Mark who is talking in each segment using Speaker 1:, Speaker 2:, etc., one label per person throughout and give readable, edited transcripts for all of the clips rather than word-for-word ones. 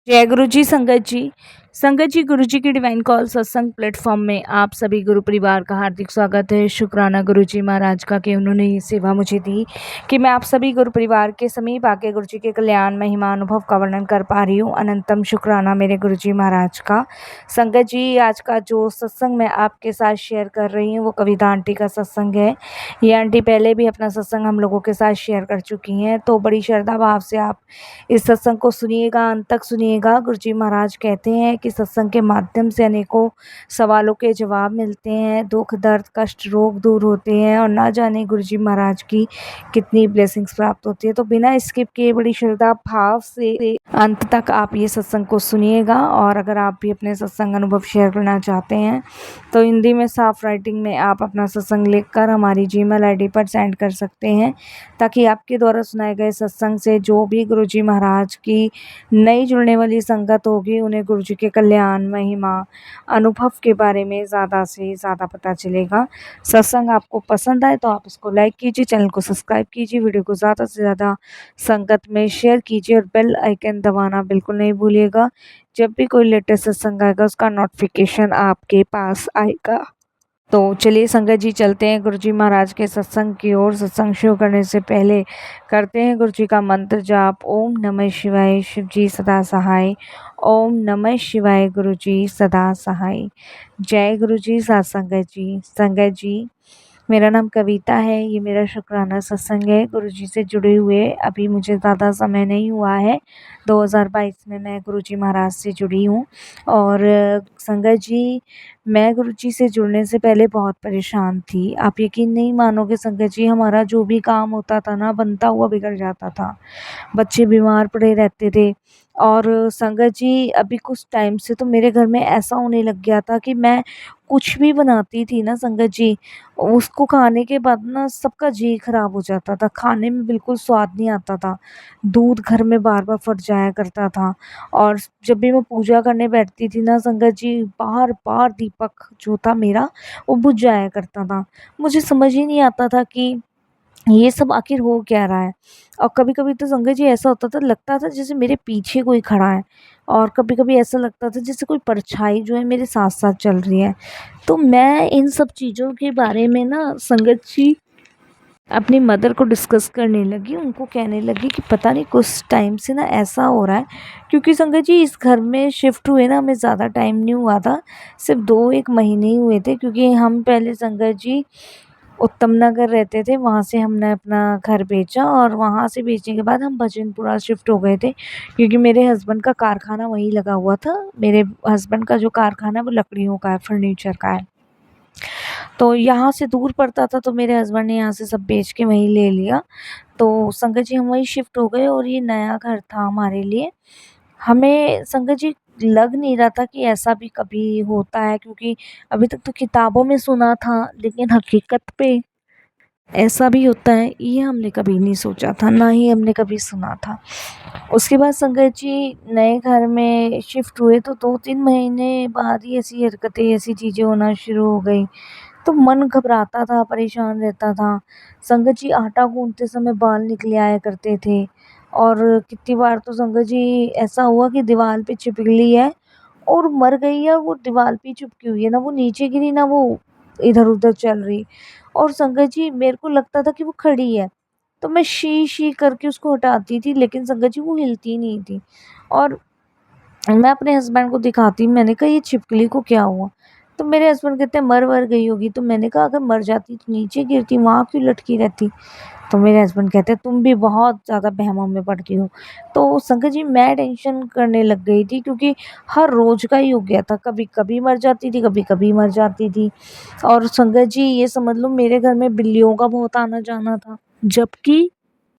Speaker 1: जय गुरु जी। संगत जी गुरु जी की डिवाइन कॉल सत्संग प्लेटफॉर्म में आप सभी गुरु परिवार का हार्दिक स्वागत है। शुक्राना गुरु जी महाराज का कि उन्होंने ये सेवा मुझे दी कि मैं आप सभी गुरु परिवार के समीप आके गुरु जी के कल्याण महिमा अनुभव का वर्णन कर पा रही हूँ। अनंतम शुक्राना मेरे गुरु जी महाराज का। संगत जी, आज का जो सत्संग मैं आपके साथ शेयर कर रही हूँ वो कविता आंटी का सत्संग है। ये आंटी पहले भी अपना सत्संग हम लोगों के साथ शेयर कर चुकी हैं, तो बड़ी श्रद्धा भाव से आप इस सत्संग को सुनिएगा, अंत तक सुनिएगा। गुरुजी महाराज कहते हैं कि सत्संग के माध्यम से अनेकों सवालों के जवाब मिलते हैं, दुख दर्द कष्ट रोग दूर होते हैं और ना जाने गुरुजी महाराज की कितनी ब्लेसिंग्स प्राप्त होती है। तो बिना स्किप किए बड़ी श्रद्धा भाव से अंत तक आप ये सत्संग को सुनिएगा। और अगर आप भी अपने सत्संग अनुभव शेयर करना चाहते हैं तो हिंदी में साफ राइटिंग में आप अपना सत्संग लिखकर हमारी जीमेल आईडी पर सेंड कर सकते हैं, ताकि आपके द्वारा सुनाए गए सत्संग से जो भी गुरुजी महाराज की नई जुड़ने वाली संगत होगी उन्हें गुरुजी के कल्याण महिमा अनुभव के बारे में ज़्यादा से ज़्यादा पता चलेगा। सत्संग आपको पसंद आए तो आप इसको लाइक कीजिए, चैनल को सब्सक्राइब कीजिए, वीडियो को ज़्यादा से ज़्यादा संगत में शेयर कीजिए और बेल आइकन दबाना बिल्कुल नहीं भूलिएगा। जब भी कोई लेटेस्ट सत्संग आएगा उसका नोटिफिकेशन आपके पास आएगा। तो चलिए संगत जी, चलते हैं गुरुजी महाराज के सत्संग की ओर। सत्संग शुरू करने से पहले करते हैं गुरुजी का मंत्र जाप। ओम नमः शिवाय, शिव जी सदा सहाय। ओम नमः शिवाय, गुरुजी सदा सहाय। जय गुरुजी। साथ संगत जी, मेरा नाम कविता है। ये मेरा शुक्राना सत्संग है। गुरुजी से जुड़े हुए अभी मुझे ज़्यादा समय नहीं हुआ है। 2022 में मैं गुरुजी महाराज से जुड़ी हूँ। और संगत जी, मैं गुरुजी से जुड़ने से पहले बहुत परेशान थी। आप यकीन नहीं मानोगे संगत जी, हमारा जो भी काम होता था ना, बनता हुआ बिगड़ जाता था। बच्चे बीमार पड़े रहते थे। और संगत जी, अभी कुछ टाइम से तो मेरे घर में ऐसा होने लग गया था कि मैं कुछ भी बनाती थी ना संगत जी, उसको खाने के बाद ना सबका जी खराब हो जाता था। खाने में बिल्कुल स्वाद नहीं आता था। दूध घर में बार बार फट जाया करता था। और जब भी मैं पूजा करने बैठती थी ना संगत जी, बार बार दीपक जो था मेरा वो बुझ जाया करता था। मुझे समझ ही नहीं आता था कि ये सब आखिर हो क्या रहा है। और कभी कभी तो संगत जी ऐसा होता था, लगता था जैसे मेरे पीछे कोई खड़ा है। और कभी कभी ऐसा लगता था जैसे कोई परछाई जो है मेरे साथ साथ चल रही है। तो मैं इन सब चीज़ों के बारे में ना संगत जी अपनी मदर को डिस्कस करने लगी। उनको कहने लगी कि पता नहीं कुछ टाइम से ना ऐसा हो रहा है। क्योंकि संगत जी इस घर में शिफ्ट हुए ना हमें ज़्यादा टाइम नहीं हुआ था, सिर्फ 2-1 महीने ही हुए थे। क्योंकि हम पहले संगत जी उत्तम नगर रहते थे, वहाँ से हमने अपना घर बेचा और वहाँ से बेचने के बाद हम भजनपुरा शिफ्ट हो गए थे। क्योंकि मेरे हस्बैंड का कारखाना वहीं लगा हुआ था। मेरे हस्बैंड का जो कारखाना है वो लकड़ियों का है, फर्नीचर का है। तो यहाँ से दूर पड़ता था, तो मेरे हस्बैंड ने यहाँ से सब बेच के वहीं ले लिया। तो संगत जी हम वहीं शिफ्ट हो गए और ये नया घर था हमारे लिए। हमें संगत जी लग नहीं रहा था कि ऐसा भी कभी होता है, क्योंकि अभी तक तो किताबों में सुना था, लेकिन हकीकत पे ऐसा भी होता है ये हमने कभी नहीं सोचा था, ना ही हमने कभी सुना था। उसके बाद संगत जी नए घर में शिफ्ट हुए तो 2-3 महीने बाद ही ऐसी हरकतें, ऐसी चीज़ें होना शुरू हो गई। तो मन घबराता था, परेशान रहता था। संगत जी आटा गूंथते समय बाल निकले आया करते थे। और कितनी बार तो संगत जी ऐसा हुआ कि दीवार पे छिपकली है और मर गई है, और वो दीवार पे चिपकी हुई है, ना वो नीचे गिरी ना वो इधर उधर चल रही। और संगत जी मेरे को लगता था कि वो खड़ी है, तो मैं शी शी करके उसको हटाती थी, लेकिन संगत जी वो हिलती नहीं थी। और मैं अपने हस्बैंड को दिखाती, मैंने कहा ये छिपकली को क्या हुआ। तो मेरे हस्बैंड कहते हैं मर वर गई होगी। तो मैंने कहा अगर मर जाती तो नीचे गिरती, वहाँ क्यों लटकी रहती। तो मेरे हस्बैंड कहते हैं तुम भी बहुत ज़्यादा वहमों में पड़ गई हो। तो संगत जी मैं टेंशन करने लग गई थी, क्योंकि हर रोज़ का ही हो गया था। कभी कभी मर जाती थी, कभी कभी मर जाती थी। और संगत जी ये समझ लो मेरे घर में बिल्लियों का बहुत आना जाना था। जबकि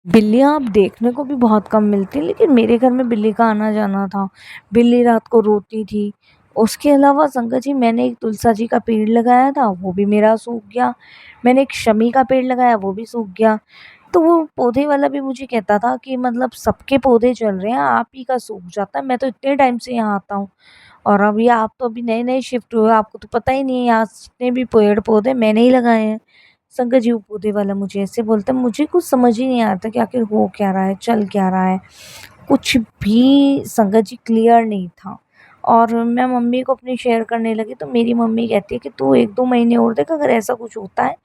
Speaker 1: बिल्लियाँ अब देखने को भी बहुत कम मिलती हैं, लेकिन मेरे घर में बिल्ली का आना जाना था। बिल्ली रात को रोती थी। उसके अलावा संगत जी मैंने एक तुलसा जी का पेड़ लगाया था, वो भी मेरा सूख गया। मैंने एक शमी का पेड़ लगाया, वो भी सूख गया। तो वो पौधे वाला भी मुझे कहता था कि मतलब सबके पौधे चल रहे हैं, आप ही का सूख जाता है। मैं तो इतने टाइम से यहाँ आता हूँ, और अभी आप तो अभी नए नए शिफ्ट हुए हो, आपको तो पता ही नहीं है यहाँ जितने भी पेड़ पौधे मैंने ही लगाए हैं। संगत जी वो पौधे वाला मुझे ऐसे बोलता है, मुझे कुछ समझ ही नहीं आता कि आखिर हो क्या रहा है, चल क्या रहा है। कुछ भी संगत जी क्लियर नहीं था। और मैं मम्मी को अपनी शेयर करने लगी तो मेरी मम्मी कहती है कि तू 1-2 महीने और देख, अगर ऐसा कुछ होता है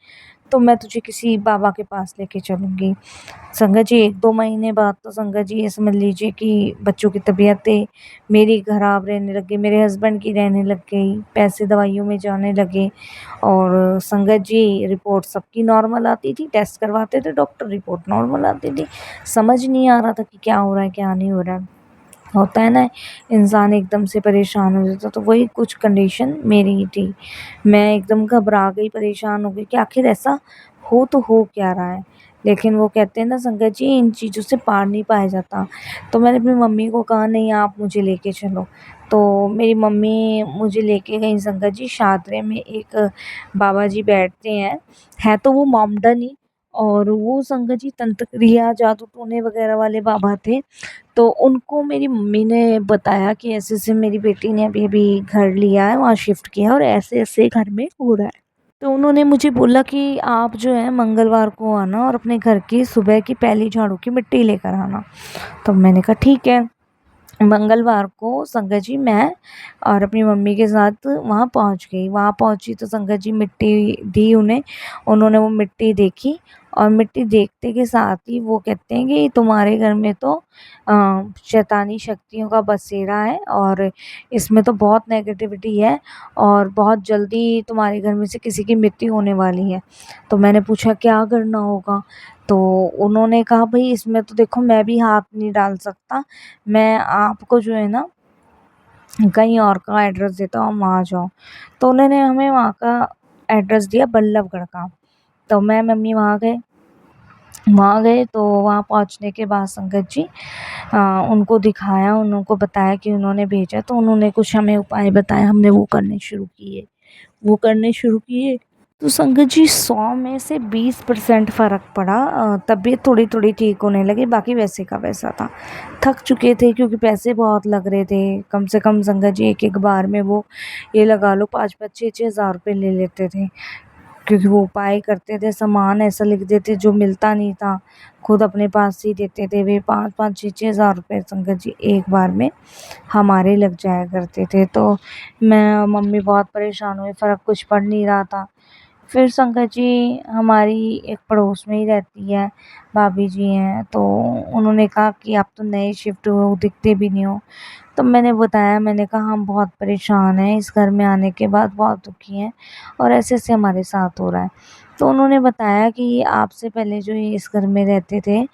Speaker 1: तो मैं तुझे किसी बाबा के पास लेके चलूँगी। संगत जी 1-2 महीने बाद तो संगत जी ये समझ लीजिए कि बच्चों की तबीयतें मेरी खराब रहने लग गई, मेरे हस्बैंड की रहने लग गई, पैसे दवाइयों में जाने लगे। और संगत जी रिपोर्ट सबकी नॉर्मल आती थी, टेस्ट करवाते थे डॉक्टर, रिपोर्ट नॉर्मल आती थी। समझ नहीं आ रहा था कि क्या हो रहा है, क्या नहीं हो रहा है। होता है ना, इंसान एकदम से परेशान हो जाता, तो वही कुछ कंडीशन मेरी ही थी। मैं एकदम घबरा गई, परेशान हो गई कि आखिर ऐसा हो तो हो क्या रहा है। लेकिन वो कहते हैं ना संगत जी, इन चीज़ों से पार नहीं पाया जाता। तो मैंने अपनी मम्मी को कहा नहीं, आप मुझे लेके चलो। तो मेरी मम्मी मुझे लेके गई संगत जी, शादरे में एक बाबा जी बैठते हैं। है तो वो मोमडन ही, और वो संगत जी तंत्र क्रिया, जादू टोने वगैरह वाले बाबा थे। तो उनको मेरी मम्मी ने बताया कि ऐसे-ऐसे मेरी बेटी ने अभी-अभी घर लिया है, वहाँ शिफ्ट किया है और ऐसे-ऐसे घर में हो रहा है। तो उन्होंने मुझे बोला कि आप जो है मंगलवार को आना और अपने घर की सुबह की पहली झाड़ू की मिट्टी लेकर आना। तो मैंने कहा ठीक है। मंगलवार को संगत जी मैं और अपनी मम्मी के साथ वहाँ पहुँच गई। वहाँ पहुँची तो संगत जी मिट्टी दी उन्हें, उन्होंने वो मिट्टी देखी और मिट्टी देखते के साथ ही वो कहते हैं कि तुम्हारे घर में तो शैतानी शक्तियों का बसेरा है और इसमें तो बहुत नेगेटिविटी है और बहुत जल्दी तुम्हारे घर में से किसी की मृत्यु होने वाली है। तो मैंने पूछा क्या करना होगा? तो उन्होंने कहा भई इसमें तो देखो मैं भी हाथ नहीं डाल सकता, मैं आपको जो है ना कहीं और का एड्रेस देता हूँ, वहाँ जाओ। तो उन्होंने हमें वहाँ का एड्रेस दिया, बल्लभगढ़ का। तो मैं मम्मी वहाँ गए तो वहाँ पहुँचने के बाद संगत जी उनको दिखाया, उनको बताया कि उन्होंने भेजा, तो उन्होंने कुछ हमें उपाय बताए, हमने वो करने शुरू किए। तो संगत जी 100 में से 20% फ़र्क पड़ा। तबीयत थोड़ी-थोड़ी ठीक होने लगी, बाकी वैसे का वैसा था। थक चुके थे क्योंकि पैसे बहुत लग रहे थे। कम से कम संगत जी एक-एक बार में वो ये लगा लो 5-5 6-6 हज़ार रुपए ले लेते थे। क्योंकि वो उपाय करते थे, सामान ऐसा लिख देते जो मिलता नहीं था, खुद अपने पास ही देते थे। वे 5-5 6-6 हज़ार रुपए संगत जी एक बार में हमारे लग जाया करते थे। तो मैं और मम्मी बहुत परेशान हुए, फ़र्क कुछ पड़ नहीं रहा था। फिर संगत जी हमारी एक पड़ोस में ही रहती है, भाभी जी हैं, तो उन्होंने कहा कि आप तो नए शिफ्ट हुए हो, दिखते भी नहीं हो। तो मैंने बताया, मैंने कहा हम बहुत परेशान हैं, इस घर में आने के बाद बहुत दुखी हैं और ऐसे-ऐसे हमारे साथ हो रहा है। तो उन्होंने बताया कि आपसे पहले जो ये इस घर में रहते थे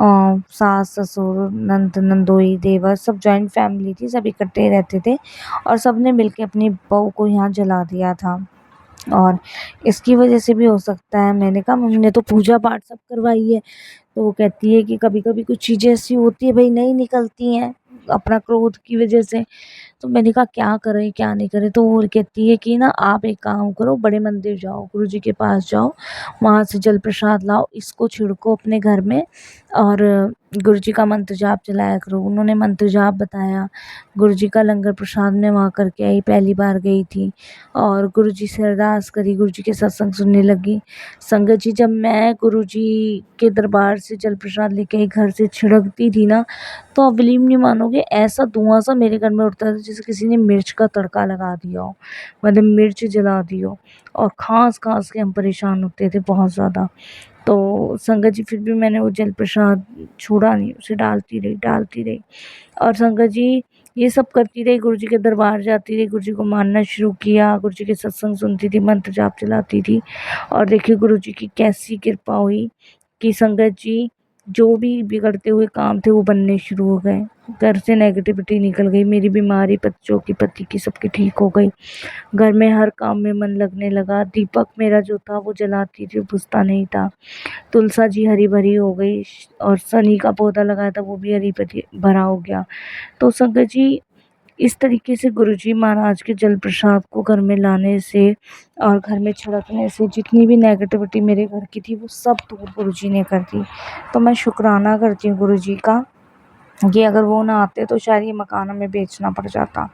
Speaker 1: सास-ससुर, नंद-नंदोई, देवर सब जॉइंट फैमिली थी, सब इकट्ठे रहते थे और सबने मिलके अपनी बहू को यहाँ जला दिया था। और इसकी वजह से भी हो सकता है। मैंने कहा मम्मी ने तो पूजा पाठ सब करवाई है। तो वो कहती है कि कभी-कभी कुछ चीज़ें ऐसी होती है भई नहीं निकलती हैं, अपना क्रोध की वजह से। तो मैंने कहा क्या करें, क्या नहीं करें? तो वो कहती है कि ना आप एक काम करो, बड़े मंदिर जाओ, गुरुजी के पास जाओ, वहाँ से जल प्रसाद लाओ, इसको छिड़को अपने घर में और गुरुजी का मंत्र जाप चलाया करो। उन्होंने मंत्र जाप बताया, गुरुजी का लंगर प्रसाद मैं वहाँ करके आई, पहली बार गई थी और गुरुजी से अरदास करी, गुरुजी के सत्संग सुनने लगी। संगत जी जब मैं गुरुजी के दरबार से जल प्रसाद लेके आई, घर से छिड़कती थी ना, तो आप बिलीव नहीं मानोगे, ऐसा धुआँ सा मेरे घर में उठता था जैसे किसी ने मिर्च का तड़का लगा दिया हो, मतलब मिर्च जला दी हो। और खास-खास के हम परेशान होते थे बहुत ज़्यादा। तो संगत जी फिर भी मैंने वो जल प्रसाद छोड़ा नहीं, उसे डालती रही और संगत जी ये सब करती रही, गुरुजी के दरबार जाती रही, गुरुजी को मानना शुरू किया, गुरुजी के सत्संग सुनती थी, मंत्र जाप चलाती थी और देखिए गुरुजी की कैसी कृपा हुई कि संगत जी जो भी बिगड़ते हुए काम थे वो बनने शुरू हो गए। घर से नेगेटिविटी निकल गई, मेरी बीमारी बच्चों की, पति की, सबकी ठीक हो गई। घर में हर काम में मन लगने लगा, दीपक मेरा जो था वो जलाती थी, बुझता नहीं था। तुलसा जी हरी-भरी हो गई और शनि का पौधा लगाया था वो भी हरी भरी भरा हो गया। तो संगत जी इस तरीके से गुरुजी महाराज के जल प्रसाद को घर में लाने से और घर में छिड़कने से जितनी भी नेगेटिविटी मेरे घर की थी वो सब दूर गुरुजी ने कर दी। तो मैं शुक्राना करती हूँ गुरुजी का कि अगर वो ना आते तो शायद ये मकान हमें बेचना पड़ जाता।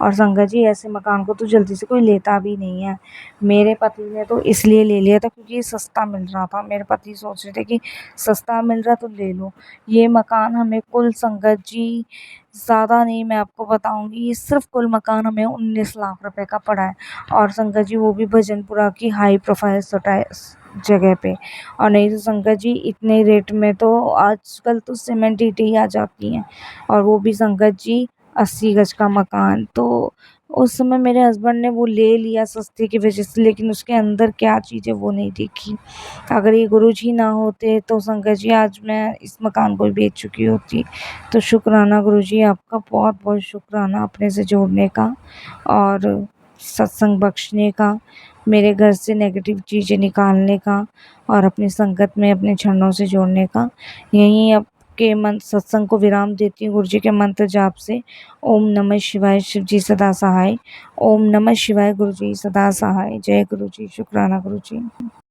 Speaker 1: और संगत जी ऐसे मकान को तो जल्दी से कोई लेता भी नहीं है। मेरे पति ने तो इसलिए ले लिया था क्योंकि ये सस्ता मिल रहा था। मेरे पति सोच रहे थे कि सस्ता मिल रहा तो ले लो। ये मकान हमें कुल संगत जी ज़्यादा नहीं, मैं आपको बताऊँगी, ये सिर्फ़ कुल मकान हमें 19 लाख रुपए का पड़ा है। और संगत जी वो भी भजनपुरा की हाई प्रोफ़ाइल जगह पे। और नहीं तो संगत जी इतने रेट में तो आजकल तो सीमेंट ईंटें ही आ जाती हैं, और वो भी संगत जी 80 गज का मकान। तो उस समय मेरे हस्बैंड ने वो ले लिया सस्ते की वजह से, लेकिन उसके अंदर क्या चीज़ है वो नहीं देखी। अगर ये गुरुजी ना होते तो संगत जी आज मैं इस मकान को ही बेच चुकी होती। तो शुक्राना गुरुजी, आपका बहुत बहुत शुक्राना अपने से जोड़ने का और सत्संग बख्शने का, मेरे घर से नेगेटिव चीज़ें निकालने का और अपनी संगत में अपने चरणों से जोड़ने का। यहीं आपके मंत्र सत्संग को विराम देती हूँ गुरुजी के मंत्र जाप से। ओम नमः शिवाय, शिव जी सदा सहाय। ओम नमः शिवाय, गुरुजी सदा सहाय। जय गुरुजी, शुक्राना गुरुजी।